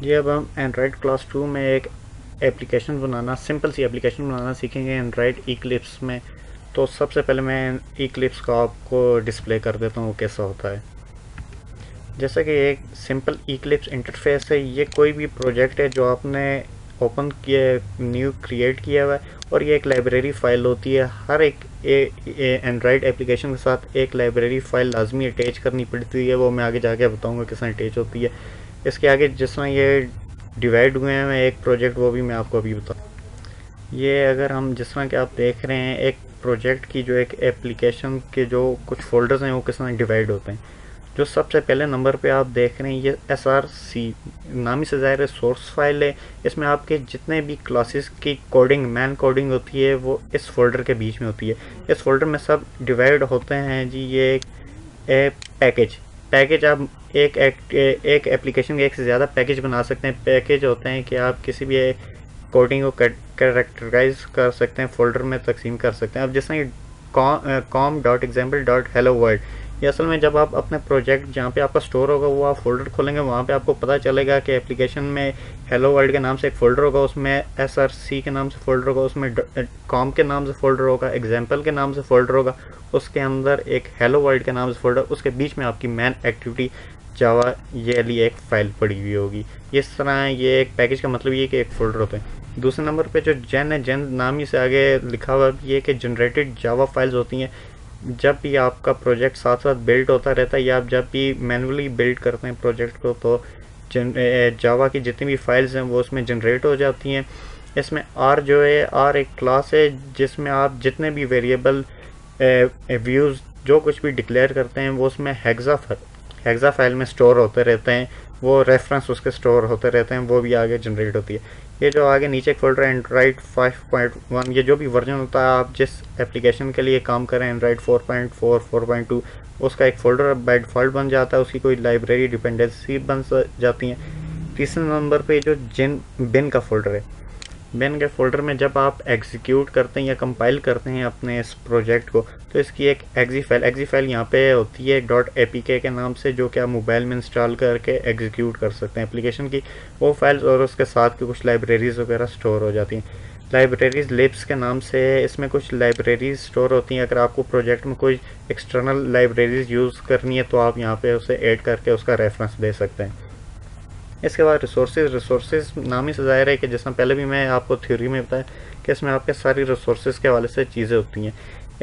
ये अब हम एंड्रॉयड क्लास 2 में एक एप्लीकेशन बनाना, सिंपल सी एप्लीकेशन बनाना सीखेंगे एंड्रॉयड इक्लिप्स में। तो सबसे पहले मैं इक्लिप्स को आपको डिस्प्ले कर देता हूँ कैसा होता है। जैसा कि एक सिंपल इक्लिप्स इंटरफेस है, ये कोई भी प्रोजेक्ट है जो आपने ओपन किया, न्यू क्रिएट किया हुआ है, और ये एक लाइब्रेरी फाइल होती है। हर एक एंड्रॉयड एप्लीकेशन के साथ एक लाइब्रेरी फाइल लाजमी अटैच करनी पड़ती है, वो मैं आगे जाके बताऊंगा किस तरह अटैच होती है। इसके आगे जिस तरह ये डिवाइड हुए हैं एक प्रोजेक्ट, वो भी मैं आपको अभी बताऊँ। ये अगर हम जिस तरह के आप देख रहे हैं, एक प्रोजेक्ट की जो एक एप्लीकेशन के जो कुछ फोल्डर्स हैं वो किस तरह डिवाइड होते हैं। जो सबसे पहले नंबर पे आप देख रहे हैं, ये SRC नाम ही से ज़ाहिर है सोर्स फाइल है। इसमें आपके जितने भी क्लासेस की कोडिंग, मैन कोडिंग होती है, वो इस फोल्डर के बीच में होती है। इस फोल्डर में सब डिवाइड होते हैं जी। ये एक पैकेज पैकेज आप एक एप्लीकेशन के एक से ज़्यादा पैकेज बना सकते हैं। पैकेज होते हैं कि आप किसी भी कोडिंग को कैरेक्टराइज कर सकते हैं, फोल्डर में तकसीम कर सकते हैं। अब जैसे com.example.hello world, ये असल में जब आप अपने प्रोजेक्ट जहाँ पे आपका स्टोर होगा वो आप फोल्डर खोलेंगे, वहाँ पे आपको पता चलेगा कि एप्लीकेशन में हेलो वर्ल्ड के नाम से एक फ़ोल्डर होगा, उसमें SRC के नाम से फ़ोल्डर होगा, उसमें कॉम के नाम से फ़ोल्डर होगा, एग्जाम्पल के नाम से फ़ोल्डर होगा, उसके अंदर एक हेलो वर्ल्ड के नाम से फ़ोल्डर, उसके बीच में आपकी मैन एक्टिविटी जावा ये वाली एक फ़ाइल पड़ी हुई होगी। इस तरह ये एक पैकेज का मतलब ये कि एक फ़ोल्डर होता है। दूसरे नंबर पे जो जेन है, जेन नाम ही से आगे लिखा हुआ ये कि जनरेटेड जावा फाइल्स होती हैं। जब भी आपका प्रोजेक्ट साथ साथ बिल्ड होता रहता है, या आप जब भी मैनुअली बिल्ड करते हैं प्रोजेक्ट को, तो जावा की जितनी भी फाइल्स हैं वो उसमें जनरेट हो जाती हैं। इसमें आर जो है, आर एक क्लास है जिसमें आप जितने भी वेरिएबल व्यूज़ जो कुछ भी डिक्लेयर करते हैं वो उसमें हेक्सा फाइल में स्टोर होते रहते हैं। वो रेफरेंस उसके स्टोर होते रहते हैं, वो भी आगे जनरेट होती है। ये जो आगे नीचे एक फोल्डर एंड्रॉइड 5.1, ये जो भी वर्जन होता है आप जिस एप्लीकेशन के लिए काम करें, एंड्रॉइड 4.4, 4.2, उसका एक फ़ोल्डर बाय डिफ़ॉल्ट बन जाता है, उसकी कोई लाइब्रेरी डिपेंडेंसी बन जाती हैं। तीसरे नंबर पे जो बिन का फ़ोल्डर है, बिन के फ़ोल्डर में जब आप एग्जीक्यूट करते हैं या कंपाइल करते हैं अपने इस प्रोजेक्ट को, तो इसकी एक एग्जी फाइल यहाँ पे होती है .apk के नाम से, जो कि आप मोबाइल में इंस्टॉल करके एग्जीक्यूट कर सकते हैं एप्लीकेशन की वो फाइल्स, और उसके साथ की कुछ लाइब्रेरीज़ वगैरह स्टोर हो जाती हैं। लाइब्रेरीज लिब्स के नाम से इसमें कुछ लाइब्रेरीज स्टोर होती हैं। अगर आपको प्रोजेक्ट में कोई एक्सटर्नल लाइब्रेरीज यूज़ करनी है तो आप यहाँ पे उसे ऐड करके उसका रेफरेंस दे सकते हैं। इसके बाद रिसोर्सेज नाम ही से ज़ाहिर है कि जैसा पहले भी मैं आपको थ्योरी में बताया कि इसमें आपके सारी रिसोर्सेज के हवाले से चीज़ें होती हैं।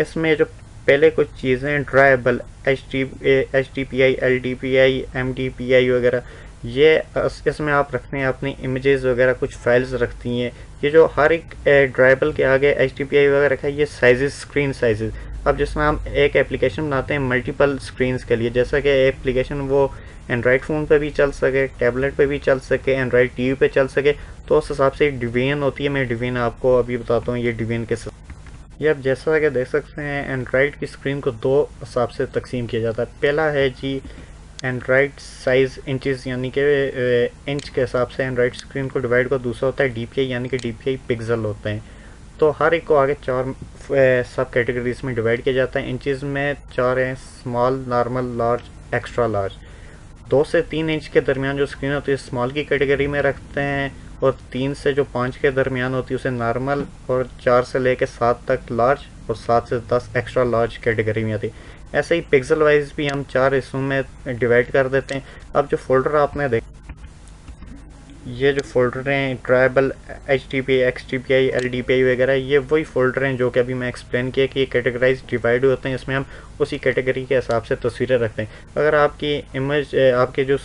इसमें जो पहले कुछ चीज़ें ड्राइबल HTTPI, LDPI, MDPI वगैरह, ये इसमें आप रखते हैं अपनी इमेजेस वगैरह, कुछ फाइल्स रखती हैं। ये जो हर एक ड्राइबल के आगे HTTPI वगैरह रखा है, ये साइजेस, स्क्रीन साइजेस। अब जिसमें हम एक एप्लीकेशन बनाते हैं मल्टीपल स्क्रीन्स के लिए, जैसा कि एप्लीकेशन वो एंड्रॉयड फ़ोन पे भी चल सके, टैबलेट पे भी चल सके, एंड्रॉयड टीवी पे चल सके, तो उस हिसाब से डिवीजन होती है। मैं डिवीजन आपको अभी बताता हूँ ये डिवीजन के साथ। ये आप जैसा कि देख सकते हैं एंड्रॉयड की स्क्रीन को दो हिसाब से तकसीम किया जाता है। पहला है जी एंड्रॉयड साइज़ इंचज़, यानी कि इंच के हिसाब से एंड्रॉयड स्क्रीन को डिवाइड कर। दूसरा होता है DPI, यानी कि DPI पिक्सल होते हैं। तो हर एक को आगे 4 सब कैटेगरीज में डिवाइड किया जाता है। इंचज़ में 4 हैं, small, normal, large, extra large. 2 से 3 इंच के दरमियान जो स्क्रीन होती है स्मॉल की कैटेगरी में रखते हैं, और 3 से जो 5 के दरमियान होती है उसे नॉर्मल, और 4 से लेकर 7 तक लार्ज, और 7 से 10 एक्स्ट्रा लार्ज कैटेगरी में आती है। ऐसे ही पिक्सल वाइज भी हम 4 हिस्सों में डिवाइड कर देते हैं। अब जो फोल्डर आपने देख, ये जो फोल्डर हैं ट्राइबल, HTTPI, XTPI, LDPI वगैरह, ये वही फोल्डर हैं जो कि अभी मैं एक्सप्लेन किया कि ये कैटेगराइज डिवाइड होते हैं। इसमें हम उसी कैटेगरी के हिसाब से तस्वीरें रखते हैं। अगर आपकी इमेज, आपके जो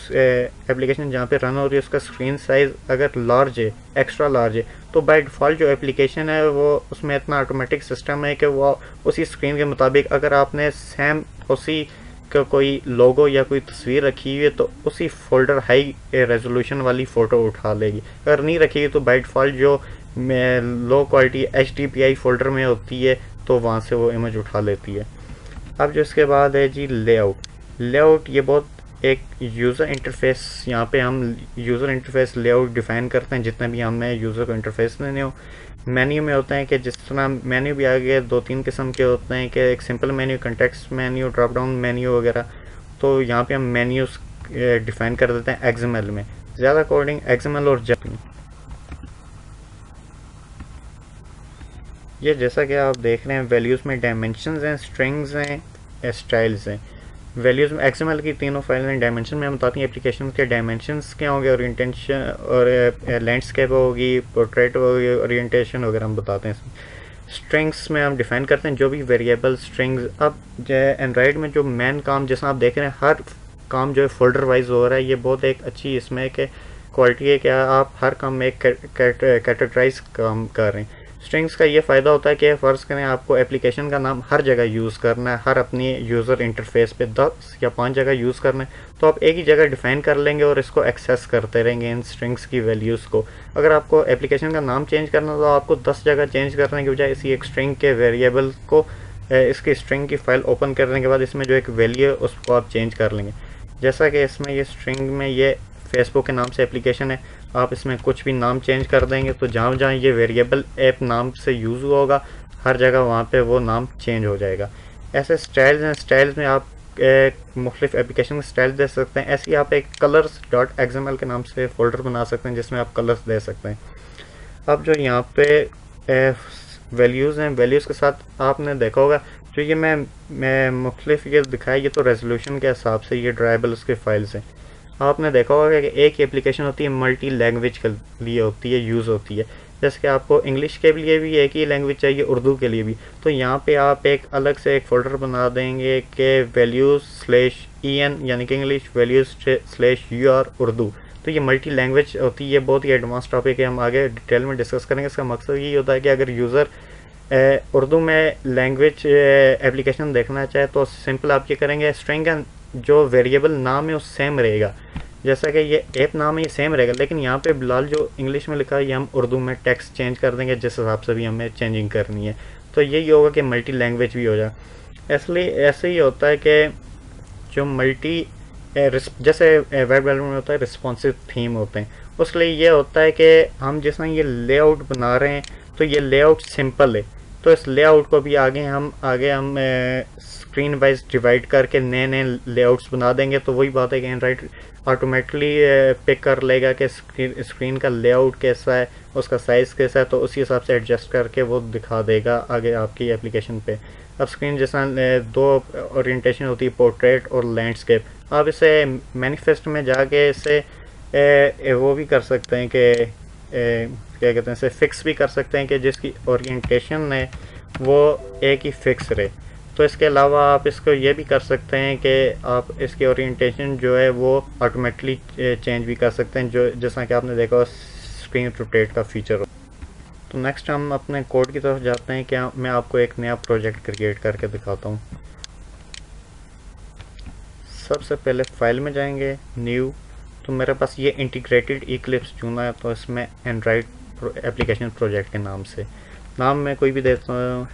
एप्लीकेशन जहाँ पे रन हो रही है उसका स्क्रीन साइज़ अगर लार्ज है, एक्स्ट्रा लार्ज है, तो बाय डिफ़ॉल्ट जो एप्लीकेशन है वो उसमें इतना ऑटोमेटिक सिस्टम है कि वो उसी स्क्रीन के मुताबिक, अगर आपने सेम उसी का कोई लोगो या कोई तस्वीर रखी हुई है तो उसी फोल्डर हाई रेजोल्यूशन वाली फ़ोटो उठा लेगी। अगर नहीं रखी तो बाय डिफ़ॉल्ट जो लो क्वालिटी HTTPI फोल्डर में होती है तो वहाँ से वो इमेज उठा लेती है। अब जो इसके बाद है जी लेआउट, ये बहुत एक यूज़र इंटरफेस, यहाँ पे हम यूज़र इंटरफेस लेआउट डिफ़ाइन करते हैं जितने भी हमें यूज़र को इंटरफेस देने हो। मेन्यू में होते हैं कि जिस तरह मेन्यू भी आगे 2-3 किस्म के होते हैं कि एक simple menu, context menu, drop down menu वगैरह। तो यहाँ पे हम मेन्यूज़ डिफ़ाइन कर देते हैं XML में। ज़्यादा कोडिंग XML और जावा। ये जैसा कि आप देख रहे हैं वैल्यूज़ में डायमेंशंस हैं, स्ट्रिंग्स हैं, स्टाइल्स हैं। वैल्यूज़ में XML की तीनों फाइल हैं, डायमेंशन में हम बताती हैं एप्लीकेशन के डायमेंशंस क्या होंगे, ओरिएंटेशन और लैंडस्केप होगी, पोर्ट्रेट होगी, ओरिएंटेशन वगैरह हम बताते हैं इसमें। स्ट्रिंग्स में हम डिफाइन करते हैं जो भी वेरिएबल स्ट्रिंग्स। अब एंड्रॉयड में जो मेन काम जैसा आप देख रहे हैं हर काम जो है फोल्डर वाइज हो रहा है, ये बहुत एक अच्छी इसमें कि क्वालिटी है कि आप हर काम में एक कैटेगराइज काम कर रहे हैं। स्ट्रिंग्स का ये फ़ायदा होता है कि फ़र्ज़ करें आपको एप्लीकेशन का नाम हर जगह यूज़ करना है, हर अपनी यूज़र इंटरफेस पे 10 या 5 जगह यूज़ करना है, तो आप एक ही जगह डिफ़ाइन कर लेंगे और इसको एक्सेस करते रहेंगे इन स्ट्रिंग्स की वैल्यूज़ को। अगर आपको एप्लीकेशन का नाम चेंज करना तो आपको 10 जगह चेंज करने के बजाय इसी एक स्ट्रिंग के वेरिएबल को इसकी स्ट्रिंग की फ़ाइल ओपन करने के बाद इसमें जो एक वैल्यू है उसको आप चेंज कर लेंगे। जैसा कि इसमें ये स्ट्रिंग में ये फेसबुक के नाम से एप्लीकेशन है, आप इसमें कुछ भी नाम चेंज कर देंगे तो जहाँ जहाँ ये वेरिएबल ऐप नाम से यूज़ हुआ होगा हर जगह वहाँ पे वो नाम चेंज हो जाएगा। ऐसे स्टाइल्स हैं, स्टाइल्स में आप मुख्तलिफ एप्लीकेशन में स्टाइल दे सकते हैं। ऐसे ही आप एक colors.xml के नाम से फ़ोल्डर बना सकते हैं जिसमें आप कलर्स दे सकते हैं। अब जो यहाँ पे वैल्यूज़ हैं, वैल्यूज़ के साथ आपने देखा होगा जो ये मैं मुख्तलिफ ये दिखाया, ये तो रेजोल्यूशन के हिसाब से ये ड्राइबल उसके फाइल्स हैं। आपने देखा होगा कि एक ही एप्लीकेशन होती है मल्टी लैंग्वेज के लिए होती है, यूज़ होती है। जैसे कि आपको इंग्लिश के लिए भी एक ही लैंग्वेज चाहिए, उर्दू के लिए भी, तो यहाँ पे आप एक अलग से एक फ़ोल्डर बना देंगे कि values/en यानी कि इंग्लिश, values/ur उर्दू। तो ये मल्टी लैंग्वेज होती है, ये बहुत ही एडवांस टॉपिक है, हम आगे डिटेल में डिस्कस करेंगे। इसका मकसद यही होता है कि अगर यूज़र उर्दू में लैंग्वेज एप्लीकेशन देखना चाहे तो सिंपल आप ये करेंगे, स्ट्रिंग का जो वेरिएबल नाम है वो सेम रहेगा, जैसा कि ये ऐप नाम है ये सेम रहेगा, लेकिन यहाँ पे बिलाल जो इंग्लिश में लिखा है ये हम उर्दू में टेक्स्ट चेंज कर देंगे जिस हिसाब से भी हमें चेंजिंग करनी है। तो यही होगा कि मल्टी लैंग्वेज भी हो जाए। इसलिए ऐसे ही होता है कि जो मल्टी जैसे वेब डेवलपमेंट में होता है रिस्पॉन्सिव थीम होते हैं, उसके लिए ये होता है कि हम जिस तरह ये लेआउट बना रहे हैं तो ये लेआउट सिंपल है, तो इस लेआउट को भी आगे हम स्क्रीन वाइज डिवाइड करके नए नए लेआउट्स बना देंगे। तो वही बात है कि एंड्रॉइड ऑटोमेटिकली पिक कर लेगा कि स्क्रीन का लेआउट कैसा है, उसका साइज़ कैसा है, तो उसी हिसाब से एडजस्ट करके वो दिखा देगा आगे आपकी एप्लीकेशन पे। अब स्क्रीन जैसा दो ओरिएंटेशन होती है, पोर्ट्रेट और लैंडस्केप। आप इसे मैनिफेस्ट में जाके इसे वो भी कर सकते हैं कि क्या कहते हैं, इसे फिक्स भी कर सकते हैं कि जिसकी ओरिएंटेशन है वो एक ही फिक्स रहे। तो इसके अलावा आप इसको ये भी कर सकते हैं कि आप इसकी ओरिएंटेशन जो है वो ऑटोमेटिकली चेंज भी कर सकते हैं, जो जैसा कि आपने देखा स्क्रीन रोटेट का फीचर हो। तो नेक्स्ट हम अपने कोड की तरफ जाते हैं। क्या मैं आपको एक नया प्रोजेक्ट क्रिएट करके दिखाता हूँ। सबसे पहले फाइल में जाएंगे, न्यू, तो मेरे पास ये इंटीग्रेटेड इक्लिप्स चुना है, तो इसमें एंड्रॉयड एप्लीकेशन प्रोजेक्ट के नाम से नाम मैं कोई भी देता हूँ,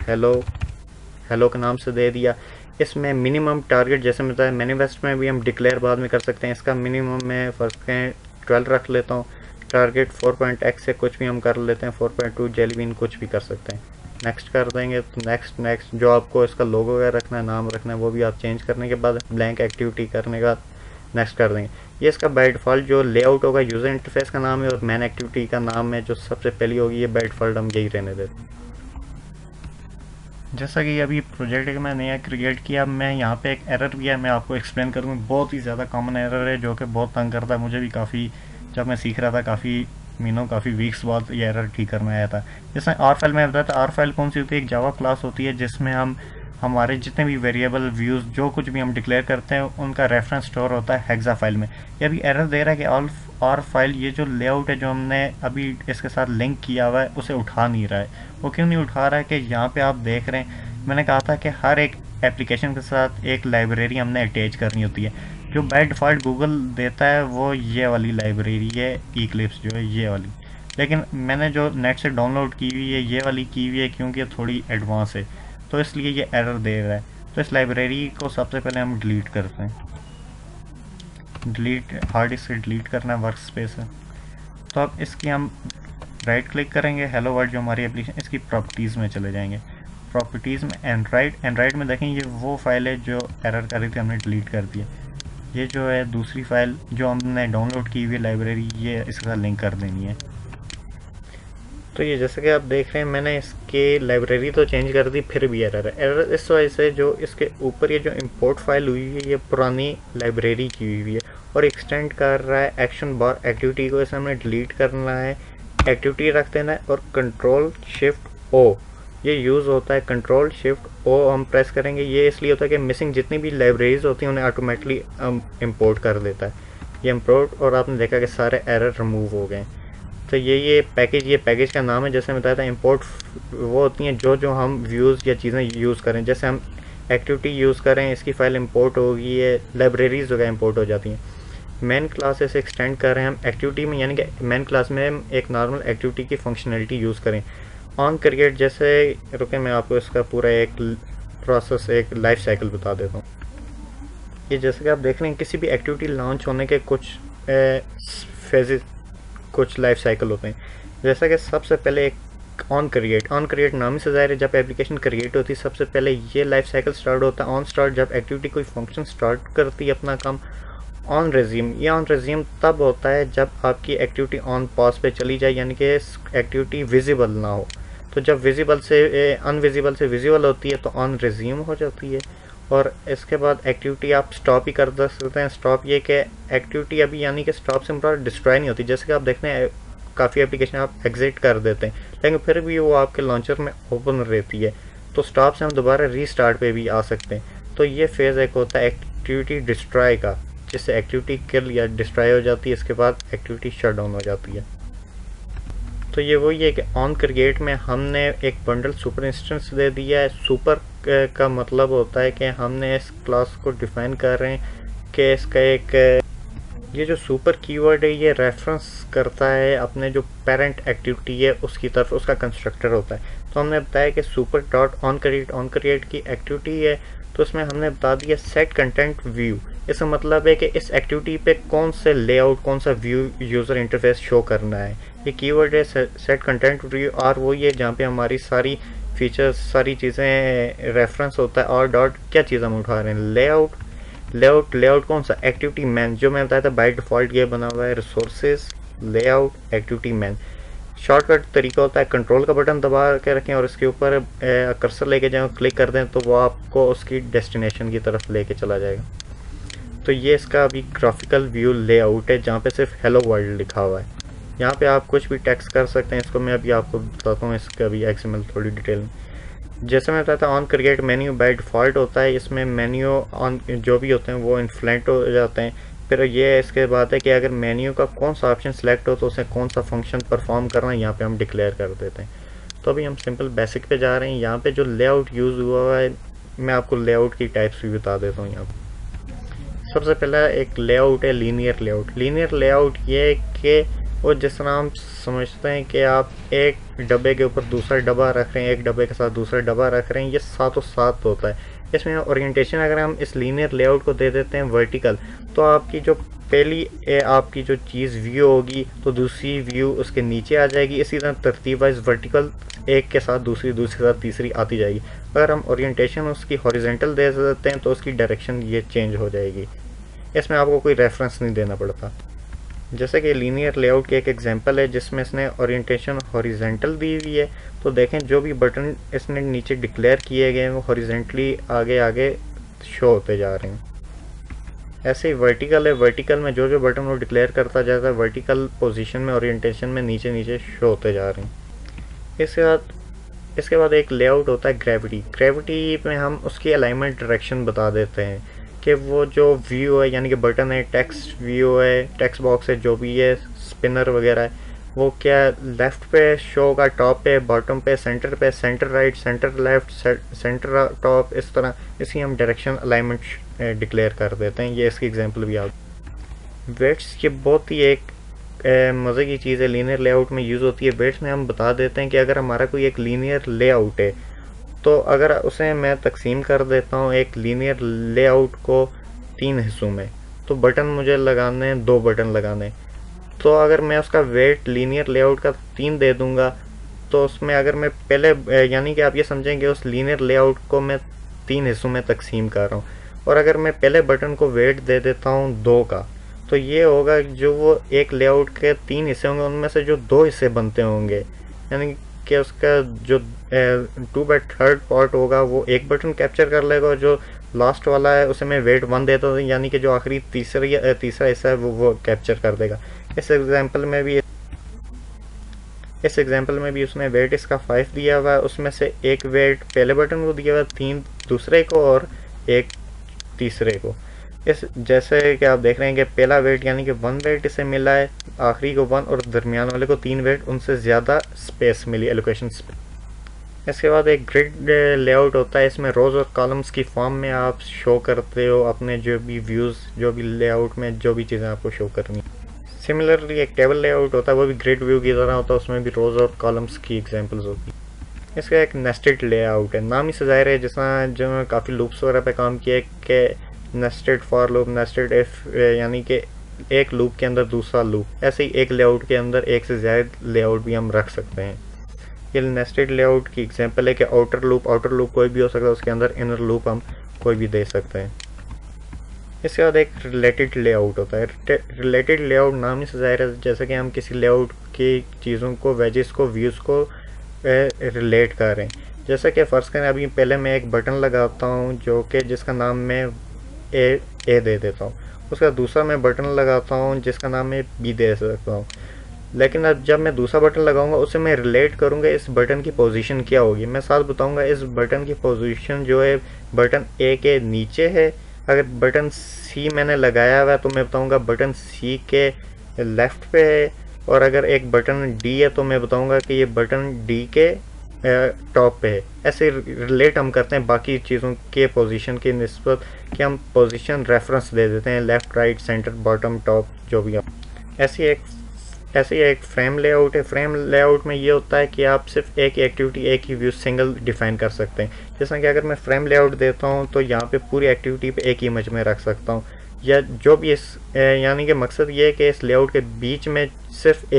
हेलो के नाम से दे दिया। इसमें मिनिमम टारगेट जैसे मिलता है मैनिफेस्ट में भी हम डिक्लेयर बाद में कर सकते हैं, इसका मिनिमम मैं फर्स्ट कहें 12 रख लेता हूँ। टारगेट 4.x से कुछ भी हम कर लेते हैं, 4.2 जेलीबीन कुछ भी कर सकते हैं। नेक्स्ट कर देंगे, तो नेक्स्ट जो आपको इसका लोगो वगैरह रखना है, नाम रखना है, वो भी आप चेंज करने के बाद ब्लैंक एक्टिविटी करने के बाद नेक्स्ट कर देंगे। ये इसका बाय डिफ़ॉल्ट जो लेआउट होगा यूज़र इंटरफेस का नाम है और मैन एक्टिविटी का नाम है जो सबसे पहली होगी, ये बाय डिफ़ॉल्ट हम यही रहने देते हैं। जैसा कि अभी प्रोजेक्ट मैं नया क्रिएट किया, मैं यहाँ पे एक एरर भी है, मैं आपको एक्सप्लेन करूँगा। बहुत ही ज़्यादा कॉमन एरर है जो कि बहुत तंग करता है मुझे भी, काफ़ी जब मैं सीख रहा था काफ़ी वीक्स बाद ये एरर ठीक करना आया था। जैसे आर फाइल में बताया था, आर फाइल कौन सी होती है, एक जावा क्लास होती है जिसमें हम हमारे जितने भी वेरिएबल व्यूज़ जो कुछ भी हम डिक्लेयर करते हैं उनका रेफरेंस स्टोर होता है हेक्सा फाइल में। ये अभी एरर दे रहा है कि आर फाइल ये जो लेआउट है जो हमने अभी इसके साथ लिंक किया हुआ है उसे उठा नहीं रहा है। वो क्यों नहीं उठा रहा है कि यहाँ पे आप देख रहे हैं मैंने कहा था कि हर एक एप्लीकेशन के साथ एक लाइब्रेरी हमने अटैच करनी होती है। जो बाय डिफ़ॉल्ट गूगल देता है वो ये वाली लाइब्रेरी है, इक्लिप्स जो है ये वाली, लेकिन मैंने जो नेट से डाउनलोड की हुई है ये वाली की हुई है क्योंकि ये थोड़ी एडवांस है, तो इसलिए ये एरर दे रहा है। तो इस लाइब्रेरी को सबसे पहले हम डिलीट करते हैं। डिलीट हार्ड डिस्क से डिलीट करना है, वर्क स्पेस है। तो अब इसकी हम राइट क्लिक करेंगे, हेलो वर्ल्ड जो हमारी एप्लीकेशन, इसकी प्रॉपर्टीज़ में चले जाएंगे। प्रॉपर्टीज़ में एंड्रॉयड में देखें ये वो फाइल है जो एरर कर रही थी, हमने डिलीट कर दिया। ये जो है दूसरी फाइल जो हमने डाउनलोड की हुई लाइब्रेरी, ये इसके साथ लिंक कर देनी है। तो ये जैसे कि आप देख रहे हैं मैंने इसकी लाइब्रेरी तो चेंज कर दी, फिर भी एरर है। एरर इस वजह से जो इसके ऊपर ये जो इंपोर्ट फाइल हुई है ये पुरानी लाइब्रेरी की हुई है और एक्सटेंड कर रहा है एक्शन बार एक्टिविटी को। इसे हमें डिलीट करना है, एक्टिविटी रख देना है और कंट्रोल शिफ्ट ओ ये यूज़ होता है। कंट्रोल शिफ्ट ओ हम प्रेस करेंगे, ये इसलिए होता है कि मिसिंग जितनी भी लाइब्रेरीज होती हैं उन्हें ऑटोमेटिकली इंपोर्ट कर देता है ये इंपोर्ट। और आपने देखा कि सारे एरर रिमूव हो गए। तो ये पैकेज का नाम है। जैसे मैं बताया था इंपोर्ट वो होती हैं जो हम व्यूज़ या चीज़ें यूज़ करें। जैसे हम एक्टिविटी यूज़ करें, इसकी फ़ाइल इंपोर्ट होगी, ये लाइब्रेरीज वगैरह इंपोर्ट हो जाती हैं। मेन क्लास से एक्सटेंड कर रहे हैं हम एक्टिविटी में, यानी कि मेन क्लास में हम एक नॉर्मल एक्टिविटी की फंक्शनलिटी यूज़ करें। ऑन क्रिएट जैसे, रुके मैं आपको इसका पूरा एक प्रोसेस, एक लाइफ साइकिल बता देता हूँ। ये जैसे कि आप देख रहे हैं किसी भी एक्टिविटी लॉन्च होने के कुछ फेजेस, कुछ लाइफ साइकिल होते हैं। जैसा कि सबसे पहले एक ऑन क्रिएट नाम से ज़ाहिर है जब एप्लीकेशन क्रिएट होती है सबसे पहले ये लाइफ साइकिल स्टार्ट होता है। ऑन स्टार्ट जब एक्टिविटी कोई फंक्शन स्टार्ट करती है अपना काम। ऑन रेज्यूम, ये ऑन रेज्यूम तब होता है जब आपकी एक्टिविटी ऑन पॉज पे चली जाए, यानी कि एक्टिविटी विजिबल ना हो। तो जब विजिबल से अनविजिबल से विजिबल होती है तो ऑन रेज्यूम हो जाती है। और इसके बाद एक्टिविटी आप स्टॉप ही कर सकते हैं। स्टॉप ये कि एक्टिविटी अभी, यानी कि स्टॉप से मतलब डिस्ट्रॉय नहीं होती। जैसे कि आप देखते हैं काफ़ी एप्लीकेशन आप एग्जिट कर देते हैं लेकिन फिर भी वो आपके लॉन्चर में ओपन रहती है। तो स्टॉप से हम दोबारा रीस्टार्ट पे भी आ सकते हैं। तो ये फेज़ एक होता है एक्टिविटी डिस्ट्रॉय का, जिससे एक्टिविटी किल या डिस्ट्रॉय हो जाती है, इसके बाद एक्टिविटी शट डाउन हो जाती है। तो ये वही है कि ऑन क्रिएट में हमने एक बंडल सुपर इंस्टेंस दे दिया है। सुपर का मतलब होता है कि हमने इस क्लास को डिफाइन कर रहे हैं कि इसका एक, ये जो सुपर कीवर्ड है ये रेफरेंस करता है अपने जो पेरेंट एक्टिविटी है उसकी तरफ, उसका कंस्ट्रक्टर होता है। तो हमने बताया कि सुपर डॉट ऑन क्रिएट की एक्टिविटी है तो उसमें हमने बता दिया सेट कंटेंट व्यू। इसका मतलब है कि इस एक्टिविटी पे कौन से लेआउट, कौन सा व्यू यूज़र इंटरफेस शो करना है। ये कीवर्ड है सेट कंटेंट व्यू, और वो ये जहाँ पे हमारी सारी फीचर्स, सारी चीज़ें रेफरेंस होता है। और डॉट क्या चीज़ हम उठा रहे हैं, लेआउट कौन सा, एक्टिविटी मैन, जो मैं बताया था बाय डिफ़ॉल्ट ये बना हुआ है resources layout activity man. Shortcut तरीका होता है कंट्रोल का बटन दबा के रखें और इसके ऊपर कर्सर लेके जाएं, क्लिक कर दें तो वो आपको उसकी डेस्टिनेशन की तरफ लेके चला जाएगा। तो ये इसका अभी ग्राफिकल व्यू लेआउट है जहाँ पे सिर्फ हेलो वर्ल्ड लिखा हुआ है। यहाँ पे आप कुछ भी टेक्स्ट कर सकते हैं। इसको मैं अभी आपको बताता हूँ इसका अभी एक्सएमएल थोड़ी डिटेल में। जैसे मैं बताता हूँ on create menu by default होता है, इसमें मेन्यू ऑन जो भी होते हैं वो इन्फ्लेंट हो जाते हैं। फिर ये इसके बाद है कि अगर मेन्यू का कौन सा ऑप्शन सेलेक्ट हो तो उसे कौन सा फंक्शन परफॉर्म करना है यहाँ पे हम डिक्लेयर कर देते हैं। तो अभी हम सिंपल बेसिक पे जा रहे हैं। यहाँ पे जो लेआउट यूज़ हुआ है मैं आपको लेआउट की टाइप्स भी बता देता हूँ। यहाँ सबसे पहला एक लेआउट है लीनियर लेआउट। लीनियर लेआउट ये है कि वो जिस तरह हम समझते हैं कि आप एक डब्बे के ऊपर दूसरा डब्बा रख रहे हैं, एक डब्बे के साथ दूसरा डब्बा रख रहे हैं, ये साथों साथ होता है। इसमें ओरिएंटेशन अगर हम इस लीनियर लेआउट को दे देते हैं वर्टिकल, तो आपकी जो पहली आपकी जो चीज़ व्यू होगी तो दूसरी व्यू उसके नीचे आ जाएगी। इसी तरह तरतीब वाइज वर्टिकल एक के साथ दूसरी के साथ तीसरी आती जाएगी। अगर हम ओरिएंटेशन उसकी हॉरिजेंटल दे देते हैं तो उसकी डायरेक्शन ये चेंज हो जाएगी। इसमें आपको कोई रेफरेंस नहीं देना पड़ता। जैसे कि लीनियर लेआउट की एक एग्जांपल है जिसमें इसने ओरिएंटेशन हॉरिजेंटल दी हुई है। तो देखें जो भी बटन इसने नीचे डिक्लेयर किए गए हैं वो हॉरिजेंटली आगे आगे शो होते जा रहे हैं। ऐसे ही वर्टिकल है, वर्टिकल में जो बटन वो डिक्लेयर करता जाता है वर्टिकल पोजीशन में, ओरिएंटेशन में नीचे नीचे शो होते जा रहे हैं। इसके बाद एक लेआउट होता है ग्रेविटी में हम उसकी अलाइनमेंट डायरेक्शन बता देते हैं कि वो जो व्यू है, यानी कि बटन है, टेक्स्ट व्यू है, टेक्स्ट बॉक्स है, जो भी है, स्पिनर वगैरह है, वो क्या लेफ़्ट पे शो होगा, टॉप पे, बॉटम पे, centre right, centre left, centre top, इस तरह इसकी हम डायरेक्शन अलाइनमेंट डिक्लेयर कर देते हैं। ये इसकी एग्जांपल भी आप वेट्स, ये बहुत ही एक मज़े की चीज़ है, लीनियर लेआउट में यूज़ होती है। वेट्स में हम बता देते हैं कि अगर हमारा कोई एक लीनियर लेआउट है तो अगर उसे मैं तकसीम कर देता हूँ एक लीनियर लेआउट को 3 हिस्सों में, तो बटन मुझे लगाने हैं, 2 बटन लगाने। तो अगर मैं उसका वेट लीनियर लेआउट का 3 दे दूंगा तो उसमें अगर मैं पहले, यानी कि आप ये समझेंगे उस लीनियर लेआउट को मैं 3 हिस्सों में तकसीम कर रहा हूँ। और अगर मैं पहले बटन को वेट दे देता हूँ 2 का, तो ये होगा जो वो एक लेआउट के 3 हिस्से होंगे उनमें से जो 2 हिस्से बनते होंगे, यानी कि उसका जो 2/3 पार्ट होगा वो एक बटन कैप्चर कर लेगा, और जो लास्ट वाला है उसे मैं वेट 1 देता हूँ, यानी कि जो आखिरी तीसरा हिस्सा है वो कैप्चर कर देगा। इस एग्जांपल में भी उसने वेट इसका 5 दिया हुआ है, उसमें से एक वेट पहले बटन को दिया हुआ है, 3 दूसरे को और एक तीसरे को। इस जैसे कि आप देख रहे हैं कि पहला वेट यानी कि 1 वेट इसे मिला है, आखिरी को 1 और दरमियान वाले को 3 वेट, उनसे ज़्यादा स्पेस मिली, एलोकेशन स्पेस। इसके बाद एक ग्रिड लेआउट होता है, इसमें रोज़ और कॉलम्स की फॉर्म में आप शो करते हो अपने जो भी व्यूज़, जो भी लेआउट में जो भी चीज़ें आपको शो करनी। सिमिलरली एक टेबल लेआउट होता है, वो भी ग्रिड व्यू की तरह होता है, उसमें भी रोज़ और कॉलम्स की एग्जांपल्स होती है। इसका एक नेस्टेड लेआउट है, नाम ही से ज़ाहिर है, जिसमें जो काफ़ी लूप्स वगैरह पे काम किया है कि nested for loop, nested if, यानी कि एक लूप के अंदर दूसरा लूप, ऐसे ही एक लेआउट के अंदर एक से ज़्यादा लेआउट भी हम रख सकते हैं। ये नेस्टेड लेआउट की एग्जांपल है कि आउटर लूप कोई भी हो सकता है, उसके अंदर इनर लूप हम कोई भी दे सकते हैं। इसके बाद एक रिलेटेड लेआउट होता है। रिलेटेड लेआउट नाम ही से ज़ाहिर है, जैसे कि हम किसी लेआउट की चीज़ों को, वेजेस को, व्यूज़ को रिलेट कर रहे हैं। जैसे कि फ़र्ज़ करें अभी पहले मैं एक बटन लगाता हूँ जो कि जिसका नाम मैं ए दे देता हूँ, उसका दूसरा मैं बटन लगाता हूँ जिसका नाम मैं बी दे सकता हूँ, लेकिन अब जब मैं दूसरा बटन लगाऊंगा उसे मैं रिलेट करूंगा इस बटन की पोजीशन क्या होगी। मैं साथ बताऊंगा इस बटन की पोजीशन जो है बटन ए के नीचे है, अगर बटन सी मैंने लगाया हुआ है तो मैं बताऊंगा बटन सी के लेफ़्ट पे है, और अगर एक बटन डी है तो मैं बताऊंगा कि ये बटन डी के टॉप पे है। ऐसे रिलेट हम करते हैं बाकी चीज़ों के पोजीशन की निस्बत, कि हम पोजीशन रेफरेंस दे देते हैं, left, right, centre, bottom, top, जो भी हम। ऐसे ही एक फ्रेम लेआउट है। फ्रेम लेआउट में ये होता है कि आप सिर्फ एक एक्टिविटी, एक ही व्यू सिंगल डिफाइन कर सकते हैं। जैसा कि अगर मैं फ्रेम लेआउट देता हूँ तो यहाँ पे पूरी एक्टिविटी पे एक इमेज में रख सकता हूँ, या जो भी इस यानी कि मकसद ये है कि इस लेआउट के बीच में सिर्फ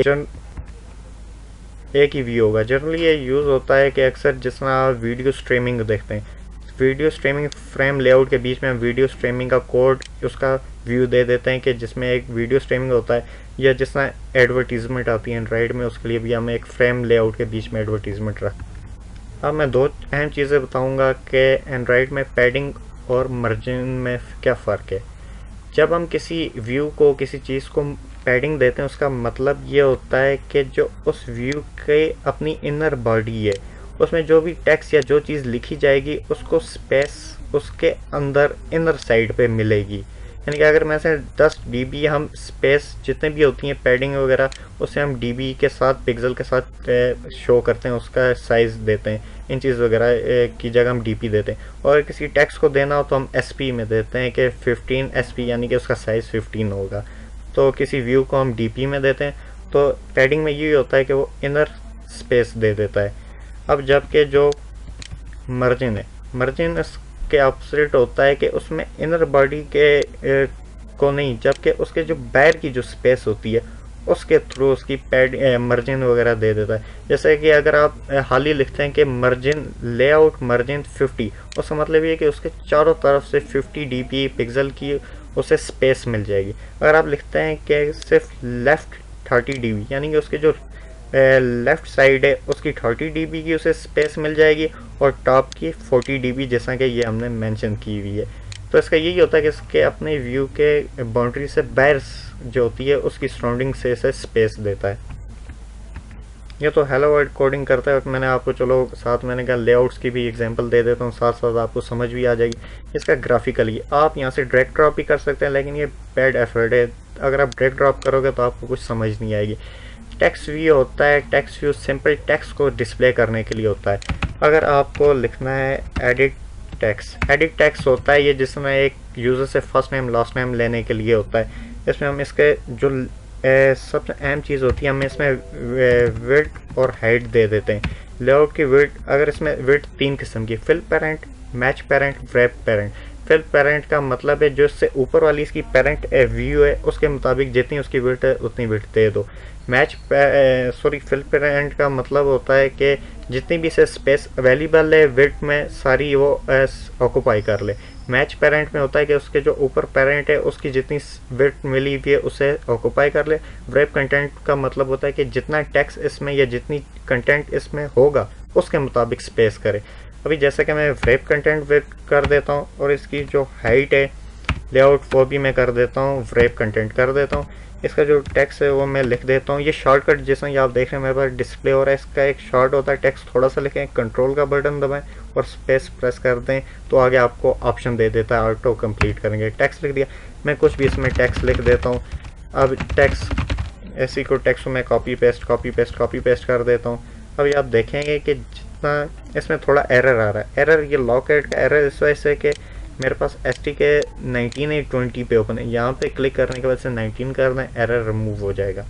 एक ही व्यू होगा। जनरली ये यूज़ होता है कि अक्सर जिस तरह आप वीडियो स्ट्रीमिंग देखते हैं, वीडियो स्ट्रीमिंग फ्रेम लेआउट के बीच में हम वीडियो स्ट्रीमिंग का कोड, उसका व्यू दे देते हैं कि जिसमें एक वीडियो स्ट्रीमिंग होता है, या जिस तरह एडवर्टीजमेंट आती है एंड्रॉइड में, उसके लिए भी हम एक फ्रेम लेआउट के बीच में एडवर्टीजमेंट रख। अब मैं 2 अहम चीज़ें बताऊंगा कि एंड्रॉइड में पैडिंग और मार्जिन में क्या फ़र्क है। जब हम किसी व्यू को, किसी चीज़ को पैडिंग देते हैं, उसका मतलब ये होता है कि जो उस व्यू के अपनी इनर बॉडी है, उसमें जो भी टेक्स्ट या जो चीज़ लिखी जाएगी उसको स्पेस उसके अंदर इनर साइड पे मिलेगी। यानी कि अगर मैं से 10 dB हम स्पेस जितने भी होती हैं पैडिंग वगैरह, उसे हम dB के साथ, पिक्सल के साथ शो करते हैं, उसका साइज़ देते हैं, इंचज़ वगैरह की जगह हम dp देते हैं। और किसी टेक्स्ट को देना हो तो हम sp में देते हैं कि 15 sp, यानी कि उसका साइज़ 15 होगा। तो किसी व्यू को हम dp में देते हैं। तो पैडिंग में यही होता है कि वो इनर स्पेस दे देता है। अब जबकि जो मार्जिन है, मार्जिन के ऑपोजिट होता है कि उसमें इनर बॉडी के को नहीं, जबकि उसके जो बाहर की जो स्पेस होती है उसके थ्रू उसकी मार्जिन वगैरह दे देता है। जैसे कि अगर आप हाल ही लिखते हैं कि मार्जिन लेआउट मार्जिन 50, उसका मतलब ये है कि उसके चारों तरफ से 50 dp पिक्सल की उसे स्पेस मिल जाएगी। अगर आप लिखते हैं कि सिर्फ लेफ़्ट 30 dB, यानी कि उसके जो लेफ़्ट साइड है उसकी 30 dB की उसे स्पेस मिल जाएगी, और टॉप की 40 dB, जैसा कि ये हमने मेंशन की हुई है। तो इसका यही होता है कि इसके अपने व्यू के बाउंड्री से बाहर जो होती है उसकी सराउंडिंग से इसे स्पेस देता है। ये तो हेलो वर्ल्ड कोडिंग करते वक्त मैंने आपको, चलो साथ मैंने कहा लेआउट्स की भी एग्जांपल दे देता हूँ, साथ साथ आपको समझ भी आ जाएगी। इसका ग्राफिकली आप यहाँ से ड्रैग ड्रॉप भी कर सकते हैं, लेकिन ये बैड एफर्ट है। अगर आप ड्रैग ड्रॉप करोगे तो आपको कुछ समझ नहीं आएगी। टेक्स्ट व्यू होता है, टेक्स्ट व्यू सिंपल टेक्स्ट को डिस्प्ले करने के लिए होता है। अगर आपको लिखना है एडिट टेक्स्ट होता है ये, जिसमें एक यूज़र से फर्स्ट नेम लास्ट नेम लेने के लिए होता है। इसमें हम इसके जो सबसे अहम चीज़ होती है, हम इसमें विड्थ और हाइट दे देते हैं। लेआउट की विड्थ, अगर इसमें विड्थ 3 किस्म की, fill parent, match parent, wrap parent. Fill parent का मतलब है जो इससे ऊपर वाली इसकी पेरेंट व्यू है उसके मुताबिक जितनी उसकी विड्थ है उतनी विड्थ दे दो। फिल पेरेंट का मतलब होता है कि जितनी भी इसे स्पेस अवेलेबल है विड्थ में सारी वो ऑक्यूपाई कर ले। मैच पेरेंट में होता है कि उसके जो ऊपर पेरेंट है उसकी जितनी विड्थ मिली हुई है उसे ऑक्यूपाई कर ले। व्रेप कंटेंट का मतलब होता है कि जितना टेक्स्ट इसमें या जितनी कंटेंट इसमें होगा उसके मुताबिक स्पेस करे। अभी जैसे कि मैं व्रेप कंटेंट विड्थ कर देता हूँ और इसकी जो हाइट है लेआउट वो भी मैं कर देता हूँ व्रेप कंटेंट कर देता हूँ। इसका जो टेक्स्ट है वो मैं लिख देता हूँ। ये शॉर्टकट जैसा ये आप देख रहे हैं मेरे पास डिस्प्ले हो रहा है, इसका एक शॉर्ट होता है टेक्स्ट थोड़ा सा लिखें, कंट्रोल का बटन दबाएं और स्पेस प्रेस कर दें तो आगे आपको ऑप्शन दे देता है ऑटो कंप्लीट करेंगे। टेक्स्ट लिख दिया, मैं कुछ भी इसमें टेक्स्ट लिख देता हूँ। अब टेक्स्ट ऐसी को टेक्स्ट में कॉपी पेस्ट कर देता हूँ। अभी आप देखेंगे कि जितना इसमें थोड़ा एरर आ रहा है, एरर ये लॉकेट का एरर इस वजह से कि मेरे पास STK 1920 पे ओपन है। यहाँ पे क्लिक करने के बाद से 19 करना है, एरर रिमूव हो जाएगा।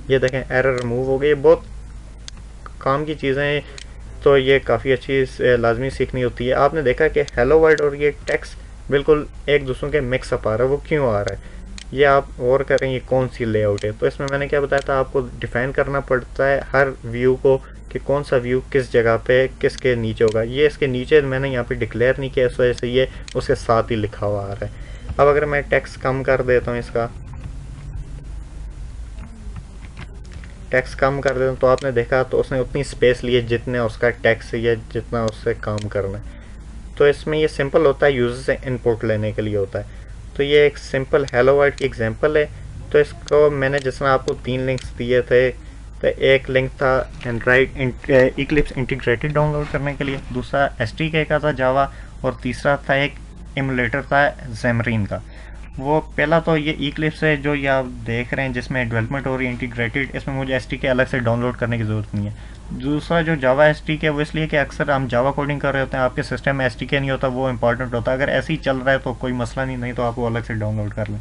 ये देखें एरर रिमूव हो गई। बहुत काम की चीज़ें हैं तो ये काफ़ी अच्छी लाजमी सीखनी होती है। आपने देखा कि हेलो वर्ल्ड और ये टेक्स्ट बिल्कुल एक दूसरों के मिक्स अप आ रहा है, वो क्यों आ रहा है ये आप गौर करें ये कौन सी लेआउट है। तो इसमें मैंने क्या बताया था, आपको डिफाइन करना पड़ता है हर व्यू को कि कौन सा व्यू किस जगह पे किसके नीचे होगा। ये इसके नीचे मैंने यहाँ पे डिक्लेयर नहीं किया, इस वजह से ये उसके साथ ही लिखा हुआ आ रहा है। अब अगर मैं टेक्स्ट कम कर देता हूँ, इसका टेक्स्ट कम कर देता हूँ तो आपने देखा तो उसने उतनी स्पेस ली है जितने उसका टेक्स्ट या जितना उससे काम करना है। तो इसमें ये सिंपल होता है, यूज़र से इनपुट लेने के लिए होता है। तो ये एक सिंपल हेलो वर्ल्ड की एग्जांपल है। तो इसको मैंने जिसमें आपको 3 लिंक्स दिए थे, तो एक लिंक था एंड्रॉइड इक्लिप्स इंटीग्रेटेड डाउनलोड करने के लिए, दूसरा STK का था जावा, और तीसरा था एक एमुलेटर था ज़ेमरीन का। वो पहला तो ये इक्लिप्स है जो ये आप देख रहे हैं जिसमें डेवलपमेंट हो रही है इंटीग्रेटेड, इसमें मुझे STK अलग से डाउनलोड करने की ज़रूरत नहीं है। दूसरा जो जावा STK है वो इसलिए कि अक्सर हम जावा कोडिंग कर रहे होते हैं, आपके सिस्टम में STK नहीं होता, वो इंपॉर्टेंट होता है। अगर ऐसे ही चल रहा है तो कोई मसला नहीं तो आप वो अलग से डाउनलोड कर लें।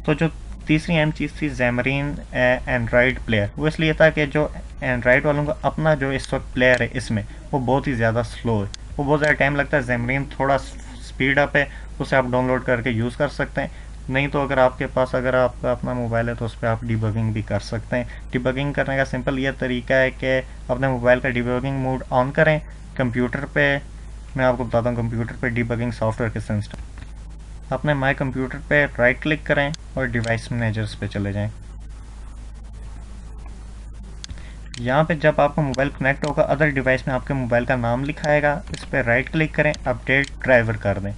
तो जो तीसरी अहम चीज़ थी ज़ेमरीन एंड्रॉयड प्लेयर, वो इसलिए था कि जो एंड्रॉयड वालों का अपना जो इस वक्त प्लेयर है इसमें वो बहुत ही ज़्यादा स्लो है, वो बहुत ज़्यादा टाइम लगता है। ज़ेमरीन थोड़ा स्पीड अप है, उसे आप डाउनलोड करके यूज़ कर सकते हैं। नहीं तो अगर आपके पास अगर आपका अपना मोबाइल है तो उस पर आप डिबगिंग भी कर सकते हैं। डिबगिंग करने का सिंपल ये तरीका है कि अपने मोबाइल का डिबगिंग मोड ऑन करें। कंप्यूटर पे मैं आपको बताता हूँ कंप्यूटर पे डिबगिंग सॉफ्टवेयर किस इंस्टॉल। अपने माई कंप्यूटर पे राइट क्लिक करें और डिवाइस मैनेजर्स पे चले जाएं। यहाँ पे जब आपका मोबाइल कनेक्ट होगा अदर डिवाइस में आपके मोबाइल का नाम लिखाएगा, इस पर राइट क्लिक करें, अपडेट ड्राइवर कर दें।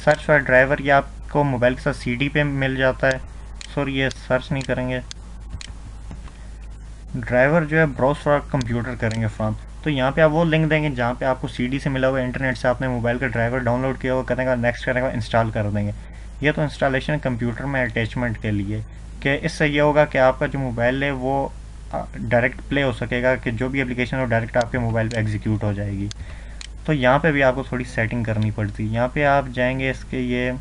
सर्च फॉर ड्राइवर, ये आपको मोबाइल के साथ CD पे मिल जाता है। सॉरी ये सर्च नहीं करेंगे, ड्राइवर जो है ब्राउज फॉर कंप्यूटर करेंगे फ्रॉम। तो यहाँ पे आप वो लिंक देंगे जहाँ पे आपको CD से मिला हुआ इंटरनेट से आपने मोबाइल का ड्राइवर डाउनलोड किया हुआ, करेंगे नेक्स्ट करेंगे इंस्टॉल कर देंगे। ये तो इंस्टॉलेशन कंप्यूटर में अटैचमेंट के लिए कि इससे ये होगा कि आपका जो मोबाइल है वो डायरेक्ट प्ले हो सकेगा, कि जो भी एप्लीकेशन हो डायरेक्ट आपके मोबाइल पे एग्जीक्यूट हो जाएगी। तो यहाँ पे भी आपको थोड़ी सेटिंग करनी पड़ती है। यहाँ पे आप जाएंगे इसके ये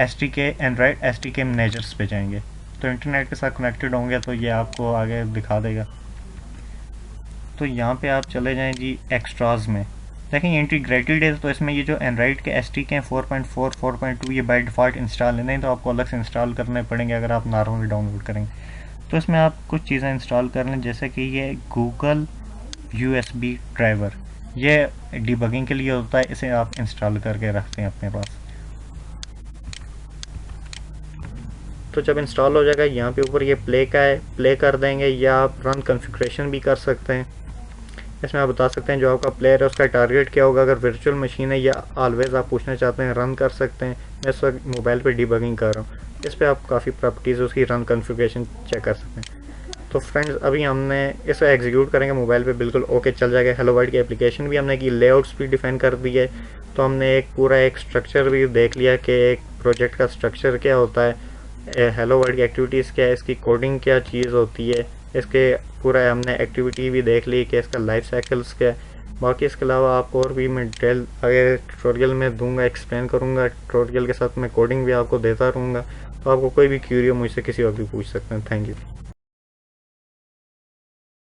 STK एंड्रॉयड STK मैनेजर्स पे जाएंगे तो इंटरनेट के साथ कनेक्टेड होंगे तो ये आपको आगे दिखा देगा। तो यहाँ पे आप चले जाएं जी एक्स्ट्राज में, देखें इंटीग्रेटेड है तो इसमें ये जो एंड्रॉइड के STK हैं 4.4 4.2 ये बाय डिफ़ॉल्ट इंस्टॉल है, नहीं तो आपको अलग से इंस्टॉल करने पड़ेंगे अगर आप नॉर्मली डाउनलोड करेंगे। तो इसमें आप कुछ चीज़ें इंस्टॉल कर लें जैसे कि ये गूगल USB ड्राइवर, ये डिबगिंग के लिए होता है, इसे आप इंस्टॉल करके रखते हैं अपने पास। तो जब इंस्टॉल हो जाएगा यहाँ पे ऊपर ये प्ले का है, प्ले कर देंगे, या आप रन कॉन्फ़िगरेशन भी कर सकते हैं। इसमें आप बता सकते हैं जो आपका प्लेयर है उसका टारगेट क्या होगा, अगर वर्चुअल मशीन है या ऑलवेज आप पूछना चाहते हैं रन कर सकते हैं। मैं इस वक्त मोबाइल पे डिबगिंग कर रहा हूँ, इस पर आप काफ़ी प्रॉपर्टीज़ उसकी रन कॉन्फ़िगरेशन चेक कर सकते हैं। तो फ्रेंड्स अभी हमने इसे एग्जीक्यूट करेंगे मोबाइल पे, बिल्कुल ओके चल जाएगा। हेलो वर्ल्ड की एप्लीकेशन भी हमने की, लेआउट्स भी डिफाइन कर दी है। तो हमने एक पूरा एक स्ट्रक्चर भी देख लिया कि एक प्रोजेक्ट का स्ट्रक्चर क्या होता है, हेलो वर्ल्ड की एक्टिविटीज़ क्या है, इसकी कोडिंग क्या चीज़ होती है, इसके पूरा हमने एक्टिविटी भी देख ली कि इसका लाइफ साइकिल्स क्या है। बाकी इसके अलावा आपको और भी मैं डिटेल आगे ट्यूटोरियल में दूंगा, एक्सप्लेन करूंगा, ट्यूटोरियल के साथ मैं कोडिंग भी आपको देता रहूँगा। तो आपको कोई भी क्यूरी हो मुझसे किसी वक्त भी पूछ सकते हैं। Thank you.